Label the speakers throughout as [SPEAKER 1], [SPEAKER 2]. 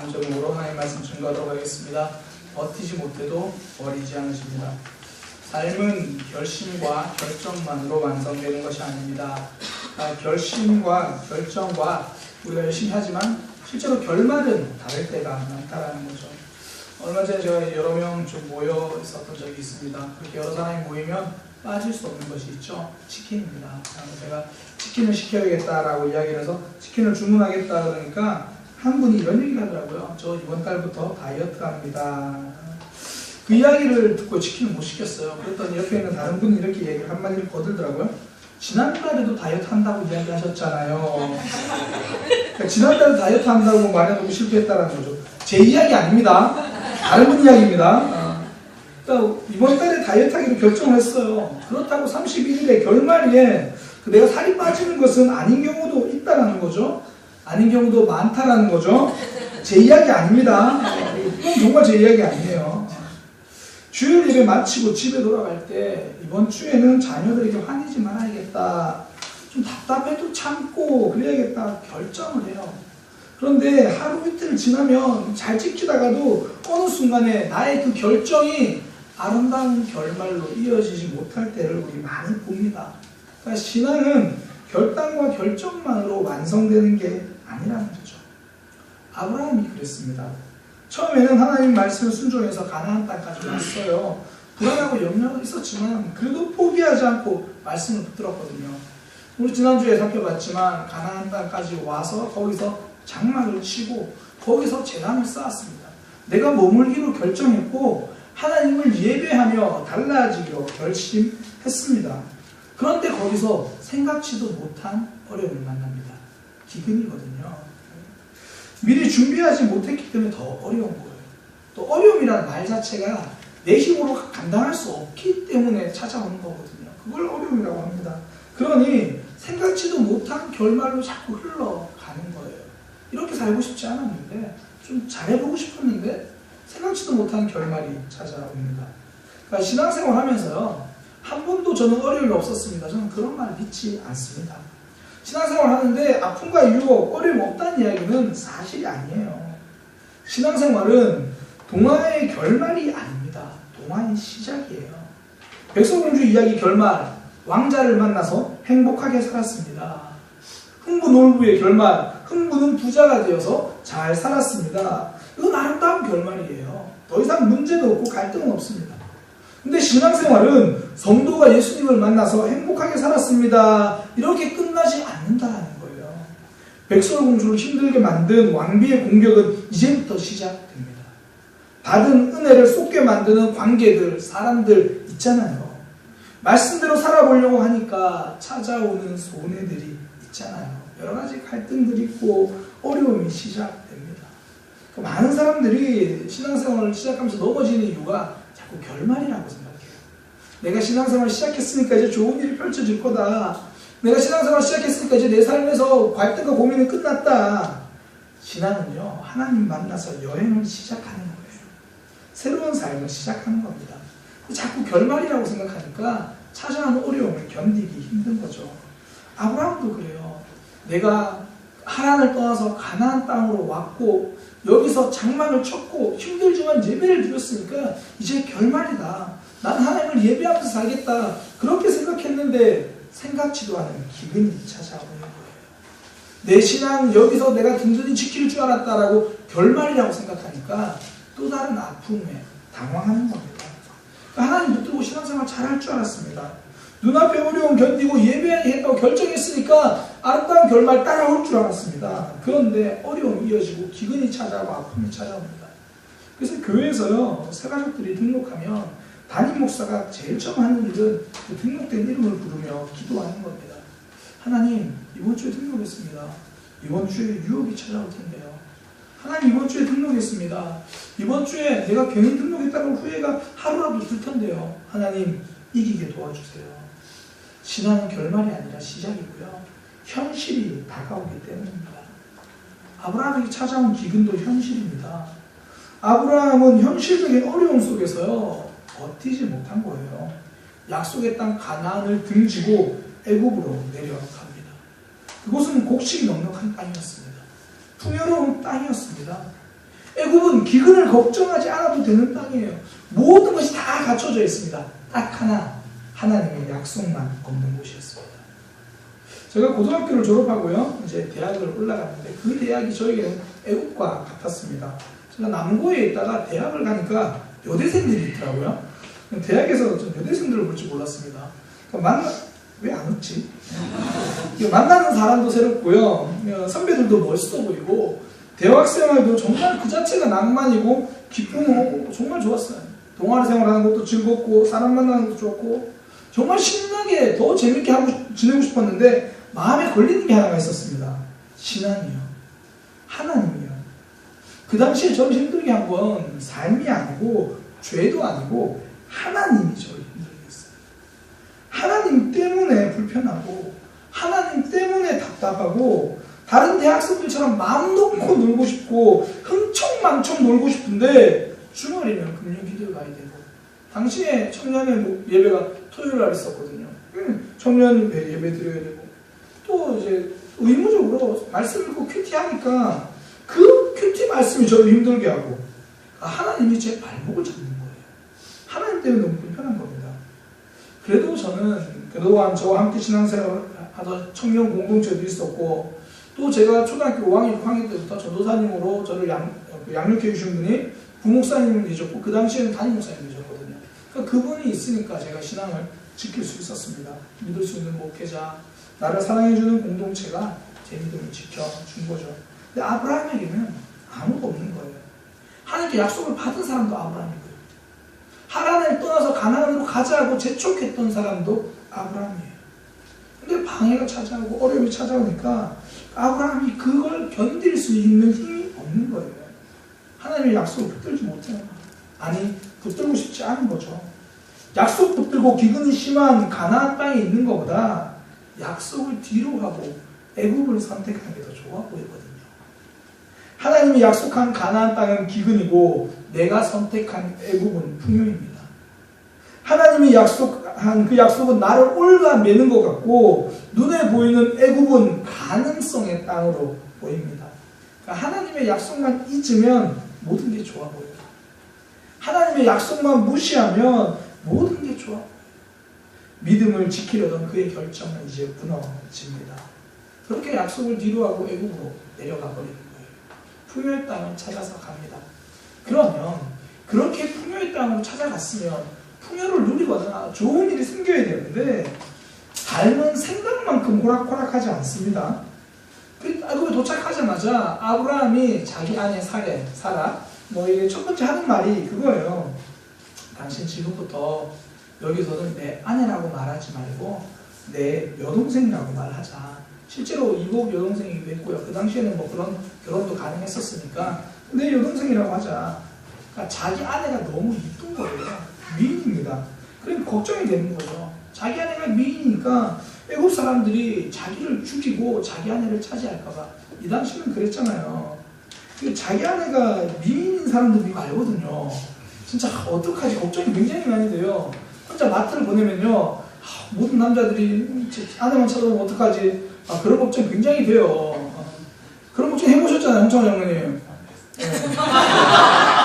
[SPEAKER 1] 제목으로 하나님 말씀 증거하도록 하겠습니다. 버티지 못해도 버리지 않으십니다. 삶은 결심과 결정만으로 완성되는 것이 아닙니다. 결심과 결정과 우리가 열심히 하지만 실제로 결말은 다를 때가 많다라는 거죠. 얼마 전에 제가 여러 명 좀 모여 있었던 적이 있습니다. 그렇게 여러 사람이 모이면 빠질 수 없는 것이 있죠. 치킨입니다. 제가 치킨을 시켜야겠다라고 이야기를 해서 치킨을 주문하겠다 그러니까 한 분이 이런 얘기를 하더라고요. 저 이번 달부터 다이어트 합니다. 그 이야기를 듣고 치킨을 못 시켰어요. 그랬더니 옆에 있는 다른 분이 이렇게 얘기를 한마디를 거들더라고요. 지난달에도 다이어트 한다고 이야기하셨잖아요. 그러니까 지난달에 다이어트 한다고 말해놓고 실패했다는 거죠. 제 이야기 아닙니다. 다른 분 이야기입니다. 그러니까 이번 달에 다이어트 하기로 결정을 했어요. 그렇다고 31일에 결말에 내가 살이 빠지는 것은 아닌 경우도 있다는 거죠. 아닌 경우도 많다라는 거죠. 제 이야기 아닙니다. 이건 정말 제 이야기 아니에요. 주일 예배 마치고 집에 돌아갈 때 이번 주에는 자녀들에게 화내지 말아야겠다. 좀 답답해도 참고 그래야겠다 결정을 해요. 그런데 하루 이틀 지나면 잘 지키다가도 어느 순간에 나의 그 결정이 아름다운 결말로 이어지지 못할 때를 우리 많이 봅니다. 그러니까 신앙은 결단과 결정만으로 완성되는 게 아니라는 거죠. 아브라함이 그랬습니다. 처음에는 하나님 말씀을 순종해서 가나안 땅까지 왔어요. 불안하고 염려가 있었지만 그래도 포기하지 않고 말씀을 붙들었거든요. 우리 지난주에 살펴봤지만 가나안 땅까지 와서 거기서 장막을 치고 거기서 제단을 쌓았습니다. 내가 머물기로 결정했고 하나님을 예배하며 달라지기로 결심했습니다. 그런데 거기서 생각지도 못한 어려움을 만납니다. 기근이거든요. 미리 준비하지 못했기 때문에 더 어려운 거예요. 또 어려움이라는 말 자체가 내 힘으로 감당할 수 없기 때문에 찾아오는 거거든요. 그걸 어려움이라고 합니다. 그러니 생각지도 못한 결말로 자꾸 흘러가는 거예요. 이렇게 살고 싶지 않았는데 좀 잘해보고 싶었는데 생각지도 못한 결말이 찾아옵니다. 그러니까 신앙생활 하면서요. 한 번도 저는 어려움이 없었습니다. 저는 그런 말 믿지 않습니다. 신앙생활 하는데 아픔과 유혹, 어려움 없다는 이야기는 사실이 아니에요. 신앙생활은 동화의 결말이 아닙니다. 동화의 시작이에요. 백설공주 이야기 결말, 왕자를 만나서 행복하게 살았습니다. 흥부놀부의 결말, 흥부는 부자가 되어서 잘 살았습니다. 이건 아름다운 결말이에요. 더 이상 문제도 없고 갈등은 없습니다. 근데 신앙생활은 성도가 예수님을 만나서 행복하게 살았습니다. 이렇게 끝나지 않는다는 거예요. 백설공주를 힘들게 만든 왕비의 공격은 이제부터 시작됩니다. 받은 은혜를 쏟게 만드는 관계들, 사람들 있잖아요. 말씀대로 살아보려고 하니까 찾아오는 손해들이 있잖아요. 여러 가지 갈등들이 있고 어려움이 시작됩니다. 많은 사람들이 신앙생활을 시작하면서 넘어지는 이유가 자꾸 결말이라고 생각해요. 내가 신앙생활을 시작했으니까 이제 좋은 일이 펼쳐질 거다. 내가 신앙생활을 시작했으니까 이제 내 삶에서 갈등과 고민이 끝났다. 신앙은요, 하나님 만나서 여행을 시작하는 거예요. 새로운 삶을 시작하는 겁니다. 자꾸 결말이라고 생각하니까 찾아오는 어려움을 견디기 힘든 거죠. 아브라함도 그래요. 내가 하란을 떠나서 가나안 땅으로 왔고 여기서 장막을 쳤고 힘들지만 예배를 드렸으니까 이제 결말이다. 난 하나님을 예배하면서 살겠다. 그렇게 생각했는데 생각지도 않은 기근이 찾아오는 거예요. 내 신앙 여기서 내가 든든히 지킬 줄 알았다라고 결말이라고 생각하니까 또 다른 아픔에 당황하는 겁니다. 하나님 붙들고 신앙생활 잘할 줄 알았습니다. 눈앞에 어려움 견디고 예배했다고 결정했으니까 아름다운 결말 따라올 줄 알았습니다. 그런데 어려움이 이어지고 기근이 찾아오고 아픔이 찾아옵니다. 그래서 교회에서요, 새가족들이 등록하면 담임 목사가 제일 처음 하는 일은 그 등록된 이름을 부르며 기도하는 겁니다. 하나님, 이번 주에 등록했습니다. 이번 주에 유혹이 찾아올 텐데요. 하나님, 이번 주에 등록했습니다. 이번 주에 내가 괜히 등록했다고 후회가 하루라도 들 텐데요. 하나님, 이기게 도와주세요. 신앙은 결말이 아니라 시작이고요. 현실이 다가오기 때문입니다. 아브라함에게 찾아온 기근도 현실입니다. 아브라함은 현실적인 어려움 속에서요. 버티지 못한 거예요. 약속의 땅 가나안을 등지고 애굽으로 내려갑니다. 그곳은 곡식이 넉넉한 땅이었습니다. 풍요로운 땅이었습니다. 애굽은 기근을 걱정하지 않아도 되는 땅이에요. 모든 것이 다 갖춰져 있습니다. 딱 하나, 하나님의 약속만 없는 곳이었습니다. 제가 고등학교를 졸업하고요, 이제 대학을 올라갔는데 그 대학이 저에게는 애국과 같았습니다. 제가 남고에 있다가 대학을 가니까 여대생들이 있더라고요. 대학에서 좀 여대생들을 볼 줄 몰랐습니다. 그러니까 왜 안 웃지? 만나는 사람도 새롭고요, 선배들도 멋있어 보이고, 대학생활도 정말 그 자체가 낭만이고 기쁨이고 정말 좋았어요. 동아리 생활하는 것도 즐겁고 사람 만나는 것도 좋고 정말 신나게 더 재밌게 하고 지내고 싶었는데 마음에 걸리는 게 하나가 있었습니다. 신앙이요. 하나님이요. 그 당시에 저를 힘들게 한 건 삶이 아니고 죄도 아니고 하나님이 저를 힘들게 했어요. 하나님 때문에 불편하고 하나님 때문에 답답하고 다른 대학생들처럼 마음 놓고 놀고 싶고 흥청망청 놀고 싶은데 주말이면 금요 기도에 가야 되고 당시에 청년의 예배가 토요일 날 있었거든요. 청년 예배 드려야 되고 또 이제 의무적으로 말씀 읽고 큐티 하니까 그 큐티 말씀이 저를 힘들게 하고 하나님이 제 발목을 잡는 거예요. 하나님 때문에 너무 불편한 겁니다. 그래도 저는 그동안 저와 함께 신앙생활을 하던 청년 공동체도 있었고 또 제가 초등학교 5학년, 6학년 때부터 전도사님으로 저를 양육해 주신 분이 부목사님이 되셨고 그 당시에는 담임목사님이 되셨거든요. 그러니까 그분이 있으니까 제가 신앙을 지킬 수 있었습니다. 믿을 수 있는 목회자, 나를 사랑해주는 공동체가 제 믿음을 지켜준 거죠. 근데 아브라함에게는 아무도 없는 거예요. 하나님께 약속을 받은 사람도 아브라함이고요. 하란을 떠나서 가나안으로 가자고 재촉했던 사람도 아브라함이에요. 근데 방해가 찾아오고 어려움이 찾아오니까 아브라함이 그걸 견딜 수 있는 힘이 없는 거예요. 하나님의 약속을 붙들지 못해요. 아니, 붙들고 싶지 않은 거죠. 약속 붙들고 기근이 심한 가나안 땅에 있는 것보다 약속을 뒤로 하고 애굽을 선택하는 게 더 좋아 보이거든요. 하나님이 약속한 가나안 땅은 기근이고 내가 선택한 애굽은 풍요입니다. 하나님이 약속한 그 약속은 나를 올가매는 것 같고 눈에 보이는 애굽은 가능성의 땅으로 보입니다. 그러니까 하나님의 약속만 잊으면 모든 게 좋아 보여요. 하나님의 약속만 무시하면 모든 게 좋아 보여요. 믿음을 지키려던 그의 결정은 이제 무너집니다. 그렇게 약속을 뒤로하고 애굽으로 내려가 버리는 거예요. 풍요의 땅을 찾아서 갑니다. 그러면 그렇게 풍요의 땅으로 찾아갔으면 풍요를 누리거나 좋은 일이 생겨야 되는데 삶은 생각만큼 호락호락하지 않습니다. 애굽에 도착하자마자 아브라함이 자기 아내 사라 이게 첫 번째 하는 말이 그거예요. 당신 지금부터 여기서는 내 아내라고 말하지 말고 내 여동생이라고 말하자. 실제로 이복 여동생이기도 했고요. 그 당시에는 그런 결혼도 가능했었으니까 내 여동생이라고 하자. 그러니까 자기 아내가 너무 이쁜 거예요. 미인입니다. 그러니까 걱정이 되는 거죠. 자기 아내가 미인이니까 애국 사람들이 자기를 죽이고 자기 아내를 차지할까봐. 이 당시는 그랬잖아요. 자기 아내가 미인인 사람도 미국 알거든요. 진짜 어떡하지 걱정이 굉장히 많이 돼요. 혼자 마트를 보내면요, 모든 남자들이 아내만 찾아보면 어떡하지? 그런 걱정 굉장히 돼요. 그런 걱정 해보셨잖아요, 홍창원 장로님. 네.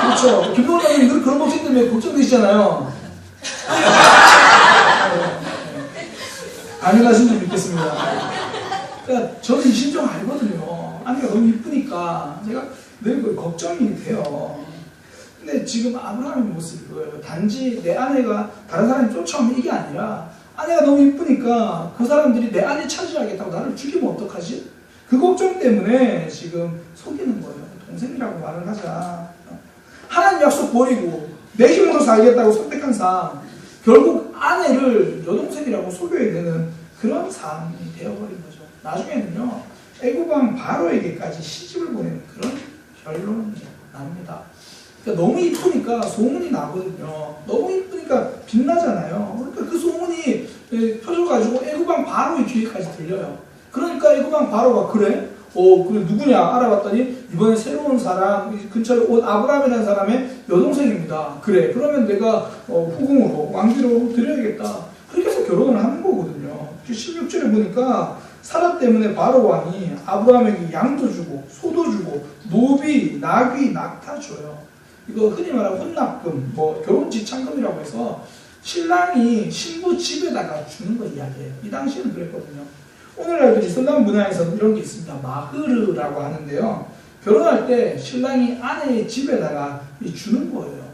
[SPEAKER 1] 그렇죠. 김동훈 장로님 늘 그런 걱정 때문에 걱정되시잖아요. 안일하신 줄 믿겠습니다. 그러니까 저는 이 심정 알거든요. 아내가 너무 이쁘니까 제가 늘 걱정이 돼요. 근데 지금 아브라함의 모습이 그거예요. 단지 내 아내가 다른 사람이 쫓아오면 이게 아니라 아내가 너무 이쁘니까 그 사람들이 내 아내 차지하겠다고 나를 죽이면 어떡하지? 그 걱정 때문에 지금 속이는 거예요. 동생이라고 말을 하자. 하나님 약속 버리고 내 힘으로 살겠다고 선택한 삶, 결국 아내를 여동생이라고 속여야 되는 그런 삶이 되어버린 거죠. 나중에는요, 애굽왕 바로에게까지 시집을 보내는 그런 결론이 납니다. 그러니까 너무 이쁘니까 소문이 나거든요. 너무 이쁘니까 빛나잖아요. 그러니까 그 소문이 펴져가지고 애굽왕 바로의 귀에까지 들려요. 그러니까 애굽왕 바로가 그래 누구냐 알아봤더니 이번에 새로운 사람 근처에 온 아브라함이라는 사람의 여동생입니다. 그래 그러면 내가 후궁으로 왕비로 드려야겠다. 그렇게 해서 결혼을 하는 거거든요. 16절에 보니까 사라 때문에 바로 왕이 아브라함에게 양도 주고 소도 주고 노비, 나귀, 낙타 줘요. 이거 흔히 말하는 혼납금, 뭐 결혼 지참금이라고 해서 신랑이 신부 집에다가 주는 거 이야기예요. 이 당시에는 그랬거든요. 오늘날도 이슬람 문화에서는 이런 게 있습니다. 마흐르라고 하는데요. 결혼할 때 신랑이 아내의 집에다가 주는 거예요.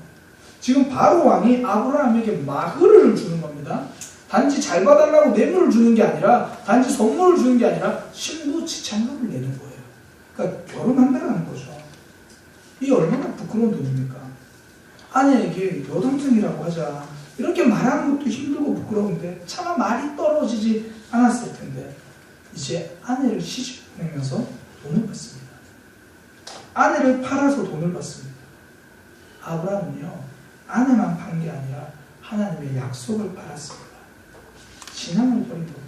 [SPEAKER 1] 지금 바로 왕이 아브라함에게 마흐르를 주는 겁니다. 단지 잘 봐달라고 뇌물을 주는 게 아니라, 단지 선물을 주는 게 아니라 신부 지참금을 내는 거예요. 그러니까 결혼한다는 거죠. 이게 얼마나 부끄러운 돈입니까? 아내에게 여동생이라고 하자, 이렇게 말하는 것도 힘들고 부끄러운데 차마 말이 떨어지지 않았을 텐데 이제 아내를 시집 보내면서 돈을 받습니다. 아내를 팔아서 돈을 받습니다. 아브라함은요, 아내만 판 게 아니라 하나님의 약속을 팔았습니다. 신앙을 버린 겁니다.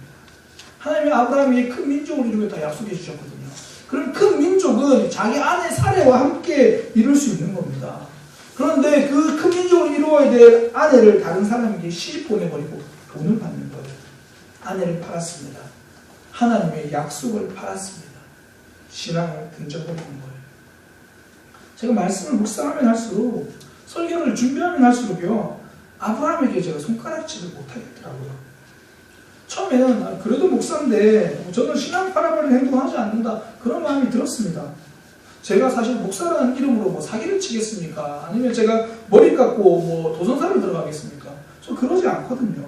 [SPEAKER 1] 하나님이 아브라함에게 큰 민족을 이루겠다 약속해 주셨거든요. 그럼 큰 민족은 자기 아내 사례와 함께 이룰 수 있는 겁니다. 그런데 그 큰 민족을 이루어야 될 아내를 다른 사람에게 시집 보내버리고 돈을 받는 거예요. 아내를 팔았습니다. 하나님의 약속을 팔았습니다. 신앙을 던져버리는 거예요. 제가 말씀을 묵상하면 할수록, 설교를 준비하면 할수록요, 아브라함에게 제가 손가락질을 못하겠더라고요. 처음에는 그래도 목사인데 저는 신앙 팔아버리는 행동하지 않는다, 그런 마음이 들었습니다. 제가 사실 목사라는 이름으로 뭐 사기를 치겠습니까? 아니면 제가 머리 깎고 뭐 도전사를 들어가겠습니까? 저 그러지 않거든요.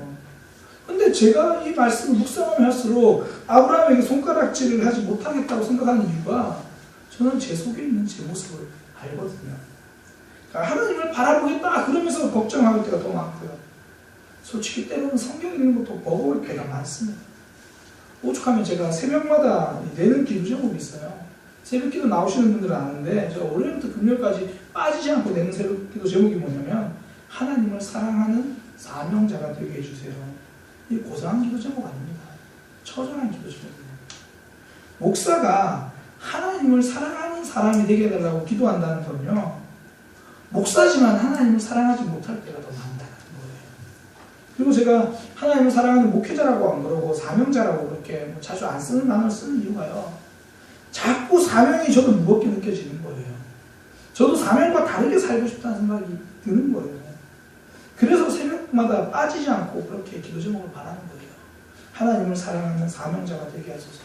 [SPEAKER 1] 근데 제가 이 말씀을 묵상하면 할수록 아브라함에게 손가락질을 하지 못하겠다고 생각하는 이유가, 저는 제 속에 있는 제 모습을 알거든요. 그러니까 하나님을 바라보겠다 그러면서 걱정할 때가 더 많고요. 솔직히 때로는 성경 읽는 것도 버거울 때가 많습니다. 오죽하면 제가 새벽마다 내는 기도 제목이 있어요. 새벽기도 나오시는 분들은 아는데, 제가 월요일부터 금요일까지 빠지지 않고 내는 새벽기도 제목이 뭐냐면, 하나님을 사랑하는 사명자가 되게 해주세요. 이 고상한 기도 제목 아닙니다. 처절한 기도 제목입니다. 목사가 하나님을 사랑하는 사람이 되게 해달라고 기도한다는 건요, 목사지만 하나님을 사랑하지 못할 때가 더 많다는 거예요. 그리고 제가 하나님을 사랑하는 목회자라고 안 그러고 사명자라고 그렇게 자주 안 쓰는 단어를 쓰는 이유가요, 자꾸 사명이 저도 무겁게 느껴지는 거예요. 저도 사명과 다르게 살고 싶다는 생각이 드는 거예요. 그래서 새벽마다 빠지지 않고 그렇게 기도 제목을 바라는 거예요. 하나님을 사랑하는 사명자가 되게 하소서.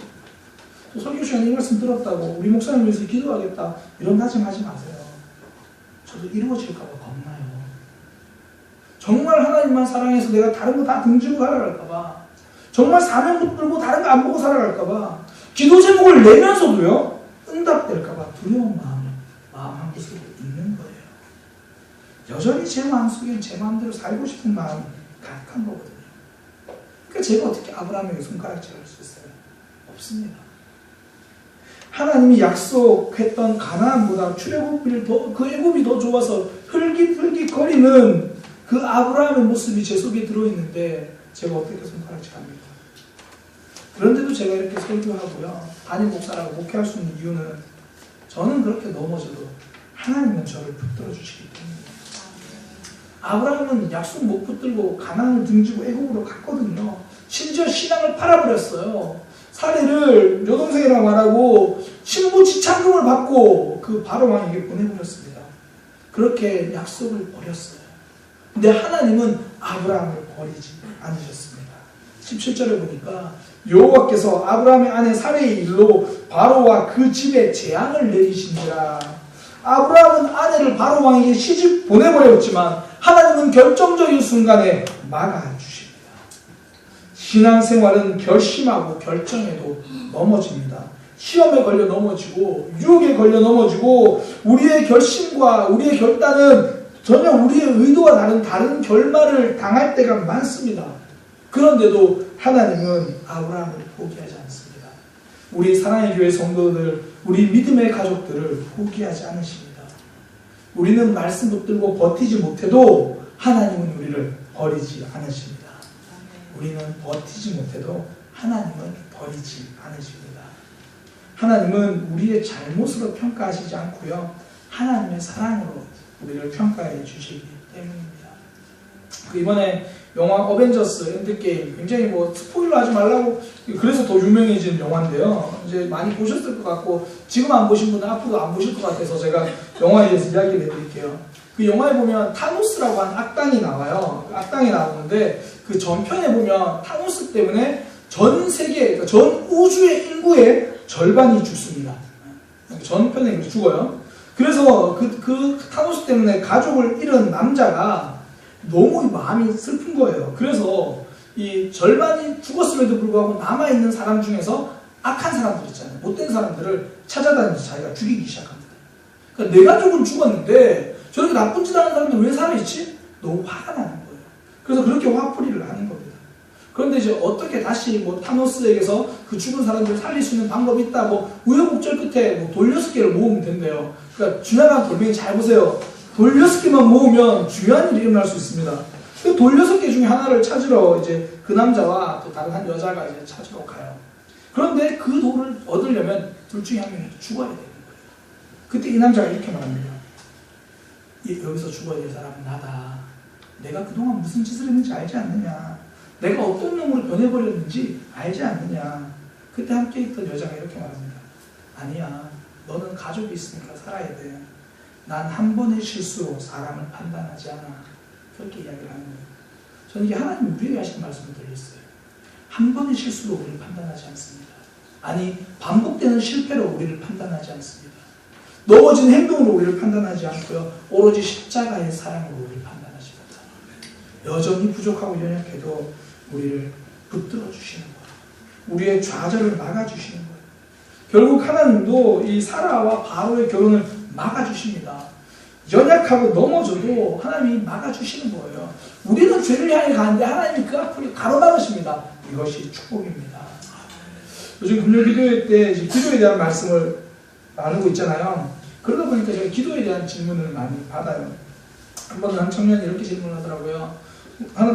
[SPEAKER 1] 또 설교 시간에 이 말씀 들었다고 우리 목사님 위해서 기도하겠다 이런 다짐하지 마세요. 저도 이루어질까 봐 겁나요. 정말 하나님만 사랑해서 내가 다른 거 다 등지고 살아갈까 봐, 정말 사명 붙들고 다른 거 안 보고 살아갈까 봐, 기도 제목을 내면서도요, 응답될까 봐 두려운 마음 한구석에 있는 거예요. 여전히 제 마음속엔 제 마음대로 살고 싶은 마음이 가득한 거거든요. 그러니까 제가 어떻게 아브라함에게 손가락질할 수 있어요? 없습니다. 하나님이 약속했던 가나안보다 출애굽이 그 애굽이 더 좋아서 흘깃흘깃거리는 그 아브라함의 모습이 제 속에 들어있는데 제가 어떻게 손가락질합니까? 그런데도 제가 이렇게 설교하고요, 담임 목사라고 목회할 수 있는 이유는, 저는 그렇게 넘어져도 하나님은 저를 붙들어 주시기 때문입니다. 아브라함은 약속 못 붙들고 가나안을 등지고 애굽으로 갔거든요. 심지어 신앙을 팔아버렸어요. 사례를 여동생이라고 말하고 신부 지참금을 받고 그 바로 왕에게 보내버렸습니다. 그렇게 약속을 버렸어요. 근데 하나님은 아브라함을 버리지 않으셨습니다. 17절에 보니까 여호와께서 아브라함의 아내 사레의 일로 바로와 그 집에 재앙을 내리시니라. 아브라함은 아내를 바로 왕에게 시집 보내버렸지만 하나님은 결정적인 순간에 막아주십니다. 신앙생활은 결심하고 결정해도 넘어집니다. 시험에 걸려 넘어지고 유혹에 걸려 넘어지고, 우리의 결심과 우리의 결단은 전혀 우리의 의도와 다른 결말을 당할 때가 많습니다. 그런데도 하나님은 아브라함을 포기하지 않습니다. 우리 사랑의 교회 성도들, 우리 믿음의 가족들을 포기하지 않으십니다. 우리는 말씀 붙들고 버티지 못해도 하나님은 우리를 버리지 않으십니다. 우리는 버티지 못해도 하나님은 버리지 않으십니다. 하나님은 우리의 잘못으로 평가하시지 않고요, 하나님의 사랑으로 우리를 평가해 주시기 때문입니다. 이번에 영화 어벤져스 엔드게임 굉장히 뭐 스포일러 하지 말라고 그래서 더 유명해진 영화인데요. 이제 많이 보셨을 것 같고 지금 안 보신 분은 앞으로 안 보실 것 같아서 제가 영화에 대해서 이야기를 해드릴게요. 그 영화에 보면 타노스라고 하는 악당이 나와요. 악당이 나오는데 그 전편에 보면 타노스 때문에 전 세계, 그러니까 전 우주의 인구의 절반이 죽습니다. 전편에 죽어요. 그래서 그 타노스 때문에 가족을 잃은 남자가 너무 마음이 슬픈 거예요. 그래서 이 절반이 죽었음에도 불구하고 남아있는 사람 중에서 악한 사람들 있잖아요. 못된 사람들을 찾아다니면서 자기가 죽이기 시작합니다. 그러니까 내 가족은 죽었는데 저렇게 나쁜 짓 하는 사람들 왜 살아있지? 너무 화가 나는 거예요. 그래서 그렇게 화풀이를 하는 겁니다. 그런데 이제 어떻게 다시 뭐 타노스에게서 그 죽은 사람들을 살릴 수 있는 방법이 있다. 뭐 우여곡절 끝에 뭐 돌 6개를 모으면 된대요. 그러니까 중요한 돌멩이 잘 보세요. 돌 6개만 모으면 중요한 일이 일어날 수 있습니다. 그 돌 6개 중에 하나를 찾으러 이제 그 남자와 또 다른 한 여자가 이제 찾으러 가요. 그런데 그 돌을 얻으려면 둘 중에 한 명이 죽어야 되는 거예요. 그때 이 남자가 이렇게 말합니다. 여기서 죽어야 될 사람은 나다. 내가 그동안 무슨 짓을 했는지 알지 않느냐. 내가 어떤 놈으로 변해버렸는지 알지 않느냐. 그때 함께 있던 여자가 이렇게 말합니다. 아니야. 너는 가족이 있으니까 살아야 돼. 난 한 번의 실수로 사람을 판단하지 않아. 그렇게 이야기를 하는 거예요. 저는 이게 하나님이 우리에게 하시는 말씀을 들렸어요. 한 번의 실수로 우리를 판단하지 않습니다. 아니, 반복되는 실패로 우리를 판단하지 않습니다. 넘어진 행동으로 우리를 판단하지 않고요. 오로지 십자가의 사랑으로 우리를 판단하십니다. 여전히 부족하고 연약해도 우리를 붙들어 주시는 거예요. 우리의 좌절을 막아주시는 거예요. 결국 하나님도 이 사라와 바로의 결혼을 막아주십니다. 연약하고 넘어져도 하나님이 막아주시는 거예요. 우리는 죄를 향해 가는데 하나님이 그 앞을 가로막으십니다. 이것이 축복입니다. 요즘 금요 기도회 때 이제 기도에 대한 말씀을 나누고 있잖아요. 그러다 보니까 제가 기도에 대한 질문을 많이 받아요. 한 번은 한 청년이 이렇게 질문을 하더라고요.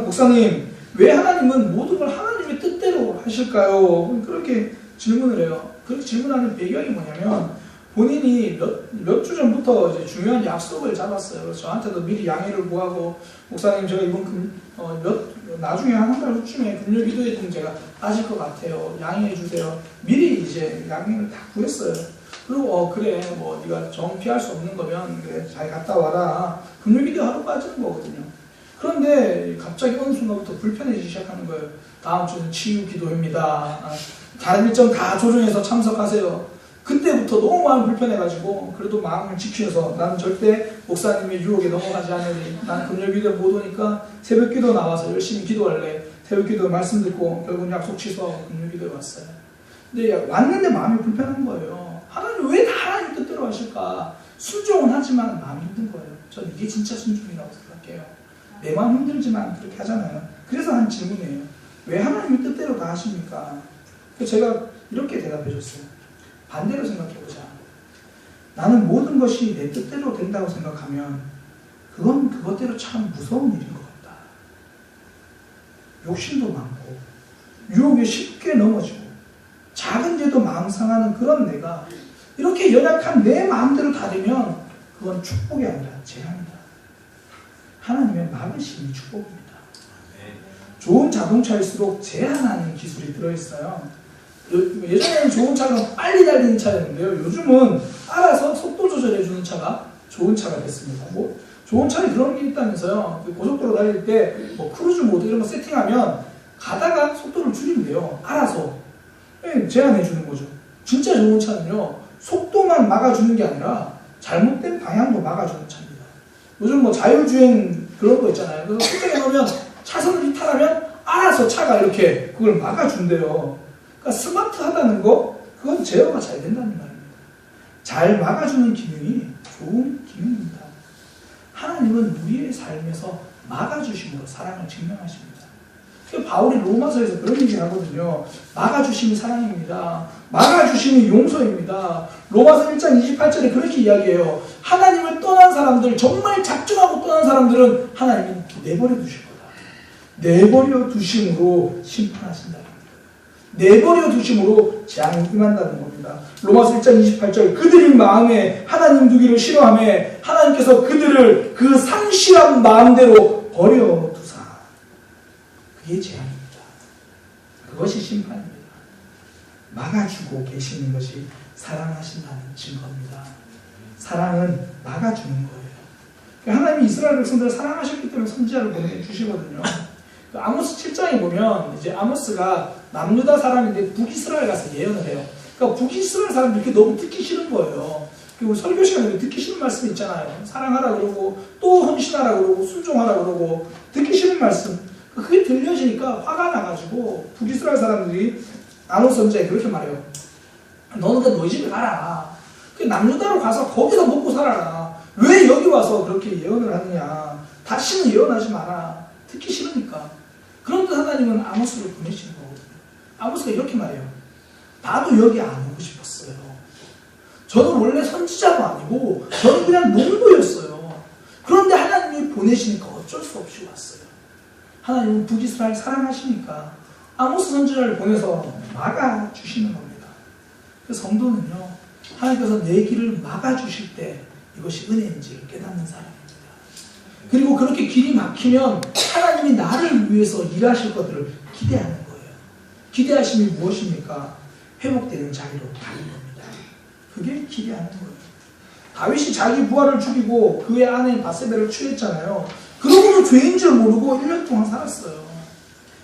[SPEAKER 1] 목사님, 왜 하나님은 모든 걸 하나님의 뜻대로 하실까요? 그렇게 질문을 해요. 그렇게 질문하는 배경이 뭐냐면 본인이 몇 주 전부터 이제 중요한 약속을 잡았어요. 그래서 저한테도 미리 양해를 구하고 목사님 제가 이번 나중에 한 달 후쯤에 금요 기도회 좀 제가 빠질 것 같아요. 양해해 주세요. 미리 이제 양해를 다 구했어요. 그리고 그래 뭐 네가 정 피할 수 없는 거면 그래 잘 갔다 와라. 금요 기도 하루 빠지는 거거든요. 그런데 갑자기 어느 순간부터 불편해지기 시작하는 거예요. 다음 주는 치유 기도회입니다. 다른 일정 다 조정해서 참석하세요. 그때부터 너무 마음이 불편해가지고 그래도 마음을 지키면서 나는 절대 목사님의 유혹에 넘어가지 않으니 나는 금요 기도에 못 오니까 새벽 기도 나와서 열심히 기도할래. 새벽 기도 말씀 듣고 결국 약속 취소하고 금요 기도에 왔어요. 근데 왔는데 마음이 불편한 거예요. 하나님 왜 다 하나님 뜻대로 하실까? 순종은 하지만 마음이 힘든 거예요. 저는 이게 진짜 순종이라고 생각해요. 내 마음 힘들지만 그렇게 하잖아요. 그래서 한 질문이에요. 왜 하나님의 뜻대로 다 하십니까? 제가 이렇게 대답해 줬어요. 반대로 생각해보자. 나는 모든 것이 내 뜻대로 된다고 생각하면 그건 그것대로 참 무서운 일인 것 같다. 욕심도 많고 유혹에 쉽게 넘어지고 작은 죄도 마음 상하는 그런 내가 이렇게 연약한 내 마음대로 다 되면 그건 축복이 아니라 재앙이다. 하나님의 막으심이 축복입니다. 좋은 자동차일수록 제한하는 기술이 들어있어요. 예전에는 좋은 차는 빨리 달리는 차였는데요. 요즘은 알아서 속도 조절해주는 차가 좋은 차가 됐습니다. 뭐 좋은 차에 그런 게 있다면서요. 고속도로 달릴 때 뭐 크루즈 모드 이런 거 세팅하면 가다가 속도를 줄이면 돼요. 알아서 제한해주는 거죠. 진짜 좋은 차는요. 속도만 막아주는 게 아니라 잘못된 방향도 막아주는 차입니다. 요즘 뭐 자율주행 그런 거 있잖아요. 그래서 설정해 놓으면 차선을 이탈하면 알아서 차가 이렇게 그걸 막아준대요. 그러니까 스마트하다는 거, 그건 제어가 잘 된다는 말입니다. 잘 막아주는 기능이 좋은 기능입니다. 하나님은 우리의 삶에서 막아주심으로 사랑을 증명하십니다. 바울이 로마서에서 그런 얘기를 하거든요. 막아주심이 사랑입니다. 막아주심이 용서입니다. 로마서 1장 28절에 그렇게 이야기해요. 하나님을 떠난 사람들, 정말 작정하고 떠난 사람들은 하나님이 내버려 두실 거다. 내버려 두심으로 심판하신다. 내버려 두심으로 재앙이 임한다는 겁니다. 로마서 1장 28절 그들이 마음에 하나님 두기를 싫어하며 하나님께서 그들을 그 상실한 마음대로 버려두사. 그게 재앙입니다. 그것이 심판입니다. 막아주고 계시는 것이 사랑하신다는 증거입니다. 사랑은 막아주는 거예요. 하나님이 이스라엘 백성들을 사랑하셨기 때문에 선지자를 보내주시거든요. 아모스 7장에 보면 이제 아모스가 남유다 사람인데 북이스라엘 가서 예언을 해요. 그러니까 북이스라엘 사람들이 그게 너무 듣기 싫은 거예요. 그리고 설교 시간에 듣기 싫은 말씀 있잖아요. 사랑하라 그러고 또 헌신하라 그러고 순종하라 그러고 듣기 싫은 말씀. 그게 들려지니까 화가 나가지고 북이스라엘 사람들이 아모스 선지자에 그렇게 말해요. 너는 그냥 너희 집에 가라. 남유다로 가서 거기서 먹고 살아라. 왜 여기 와서 그렇게 예언을 하느냐. 다시는 예언하지 마라. 듣기 싫으니까. 그런데 하나님은 아모스를 보내시는 거거든요. 아모스가 이렇게 말해요. 나도 여기 안 오고 싶었어요. 저는 원래 선지자도 아니고 저는 그냥 농부였어요. 그런데 하나님이 보내시니까 어쩔 수 없이 왔어요. 하나님은 북이스라엘 사랑하시니까 아모스 선지자를 보내서 막아주시는 겁니다. 그래서 성도는요, 하나님께서 내 길을 막아주실 때 이것이 은혜인지를 깨닫는 사람입니다. 그리고 그렇게 길이 막히면 하나님이 나를 위해서 일하실 것들을 기대하는 거예요. 기대하심이 무엇입니까? 회복되는 자리로 가는 겁니다. 그게 기대하는 거예요. 다윗이 자기 부하를 죽이고 그의 아내인 바세바를 취했잖아요. 그러고도 죄인 줄 모르고 1년 동안 살았어요.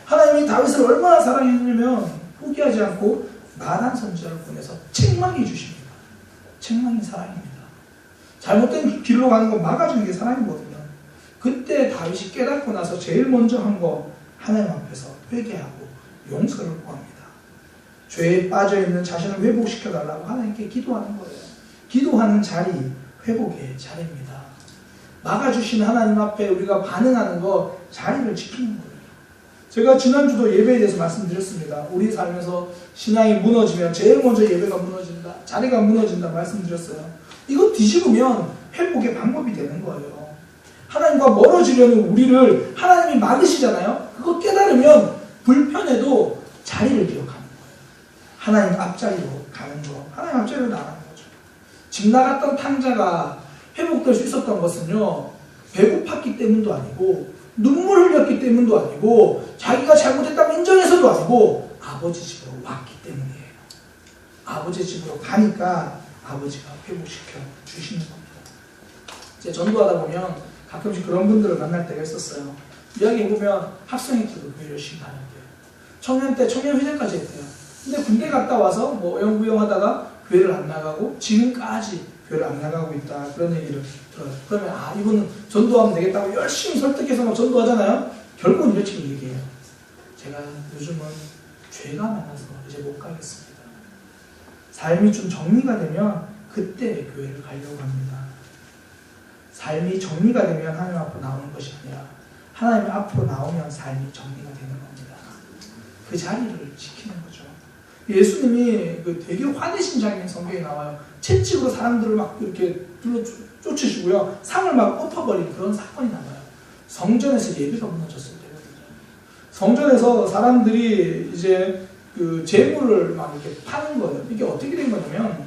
[SPEAKER 1] 하나님이 다윗을 얼마나 사랑했냐면 포기하지 않고 나단 선지자를 보내서 책망해 주십니다. 책망이 사랑입니다. 잘못된 길로 가는 거 막아주는 게 사랑이거든요. 그때 다윗이 깨닫고 나서 제일 먼저 한 거 하나님 앞에서 회개하고 용서를 구합니다. 죄에 빠져있는 자신을 회복시켜달라고 하나님께 기도하는 거예요. 기도하는 자리, 회복의 자리입니다. 막아주신 하나님 앞에 우리가 반응하는 거, 자리를 지키는 거예요. 제가 지난주도 예배에 대해서 말씀드렸습니다. 우리 삶에서 신앙이 무너지면 제일 먼저 예배가 무너진다, 자리가 무너진다 말씀드렸어요. 이거 뒤집으면 회복의 방법이 되는 거예요. 하나님과 멀어지려는 우리를 하나님이 막으시잖아요. 그거 깨달으면 불편해도 자리를 기억하는 거예요. 하나님 앞자리로 가는 거, 하나님 앞자리로 나가는 거죠. 집 나갔던 탕자가 회복될 수 있었던 것은요, 배고팠기 때문도 아니고 눈물 흘렸기 때문도 아니고 자기가 잘못했다고 인정해서도 아니고 아버지 집으로 왔기 때문이에요. 아버지 집으로 가니까 아버지가 회복시켜 주시는 겁니다. 이제 전도하다 보면 가끔씩 그런 분들을 만날 때가 있었어요. 이야기해보면 학생회 때도 교회 열심히 다녔대요. 청년 때 청년회장까지 했대요. 근데 군대 갔다 와서 뭐 어영부영 하다가 교회를 안 나가고 지금까지 교회를 안 나가고 있다, 그런 얘기를 들어요. 그러면 이분은 전도하면 되겠다고 열심히 설득해서 막 전도하잖아요. 결국은 이렇게 얘기해요. 제가 요즘은 죄가 많아서 이제 못 가겠습니다. 삶이 좀 정리가 되면 그때 교회를 가려고 합니다. 삶이 정리가 되면 하나님 앞으로 나오는 것이 아니라 하나님 앞으로 나오면 삶이 정리가 되는 겁니다. 그 자리를 지키는 거죠. 예수님이 되게 화내신 장면 성경에 나와요. 채찍으로 사람들을 막 이렇게 쫓으시고요. 상을 막 엎어버린 그런 사건이 나와요. 성전에서 예배가 무너졌을 때거든요. 성전에서 사람들이 이제 그 재물을 막 이렇게 파는 거예요. 이게 어떻게 된 거냐면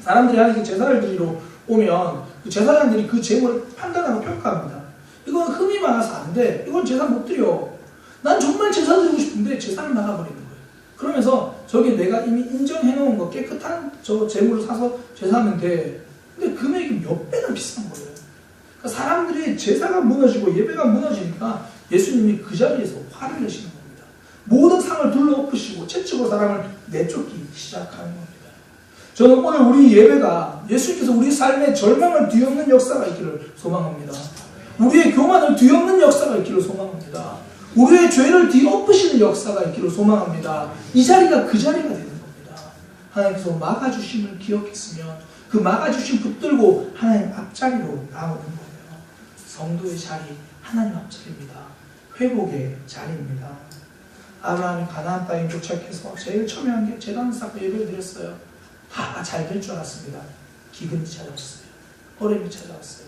[SPEAKER 1] 사람들이 하나님께 제사를 드리러 오면 그 제사장들이 그 재물을 판단하고 평가합니다. 이건 흠이 많아서 안 돼. 이건 제사 못 드려. 난 정말 제사 드리고 싶은데 제사를 나가버리는 거예요. 그러면서 저기 내가 이미 인정해놓은 거 깨끗한 저 재물을 사서 제사하면 돼. 근데 금액이 몇 배나 비싼 거예요. 그러니까 사람들이 제사가 무너지고 예배가 무너지니까 예수님이 그 자리에서 화를 내시는 겁니다. 모든 상을 둘러엎으시고 채찍으로 사람을 내쫓기 시작하는 겁니다. 저는 오늘 우리 예배가 예수님께서 우리 삶에 절망을 뒤엎는 역사가 있기를 소망합니다. 우리의 교만을 뒤엎는 역사가 있기를 소망합니다. 우리의 죄를 뒤엎으시는 역사가 있기를 소망합니다. 이 자리가 그 자리가 되는 겁니다. 하나님께서 막아주심을 기억했으면 그 막아주심 붙들고 하나님 앞자리로 나오는 거예요. 성도의 자리, 하나님 앞자리입니다. 회복의 자리입니다. 아브라함이 가나안 땅에 도착해서 제일 처음에 한 게 제단을 쌓고 예배를 드렸어요. 다 잘 될 줄 알았습니다. 기근이 찾아왔어요. 어려움이 찾아왔어요.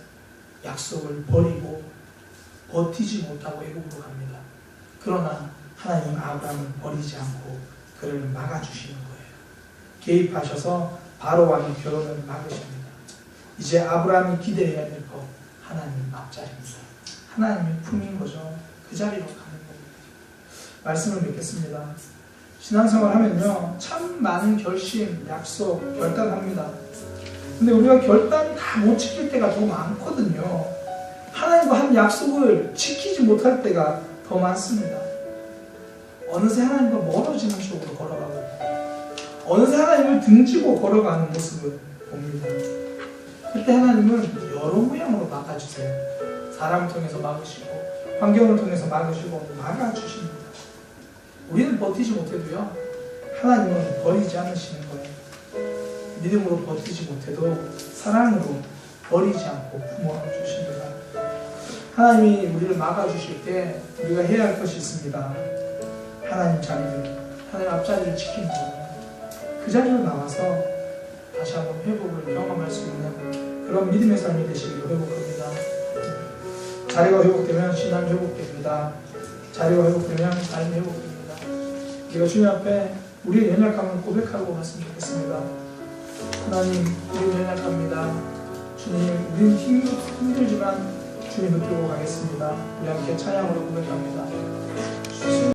[SPEAKER 1] 약속을 버리고 버티지 못하고 애굽으로 갑니다. 그러나 하나님은 아브라함을 버리지 않고 그를 막아주시는 거예요. 개입하셔서 바로와의 결혼을 막으십니다. 이제 아브라함이 기대해야 될 것, 하나님 앞자리입니다. 하나님의 품인 거죠. 그 자리로 가는 겁니다. 말씀을 맺겠습니다. 신앙생활 하면요, 참 많은 결심, 약속, 결단합니다. 근데 우리가 결단 다 못 지킬 때가 더 많거든요. 하나님과 한 약속을 지키지 못할 때가 더 많습니다. 어느새 하나님과 멀어지는 쪽으로 걸어가고 있고, 어느새 하나님을 등지고 걸어가는 모습을 봅니다. 그때 하나님은 여러 모양으로 막아주세요. 사람을 통해서 막으시고, 환경을 통해서 막으시고, 막아주십니다. 우리는 버티지 못해도요, 하나님은 버리지 않으시는 거예요. 믿음으로 버티지 못해도 사랑으로 버리지 않고 부모하고 주십니다. 하나님이 우리를 막아주실 때 우리가 해야 할 것이 있습니다. 하나님 자리를, 하나님 앞자리를 지키는 거예요. 그 자리로 나와서 다시 한번 회복을 경험할 수 있는 그런 믿음의 삶이 되시기를 회복합니다. 자리가 회복되면 신앙이 회복됩니다. 자리가 회복되면 삶이 회복됩니다. 우리가 주님 앞에 우리의 연약함을 고백하고 갔으면 좋겠습니다. 하나님, 우리는 연약합니다. 주님, 우리는 힘들지만 주님 붙들고 가겠습니다. 우리 함께 찬양으로 고백합니다.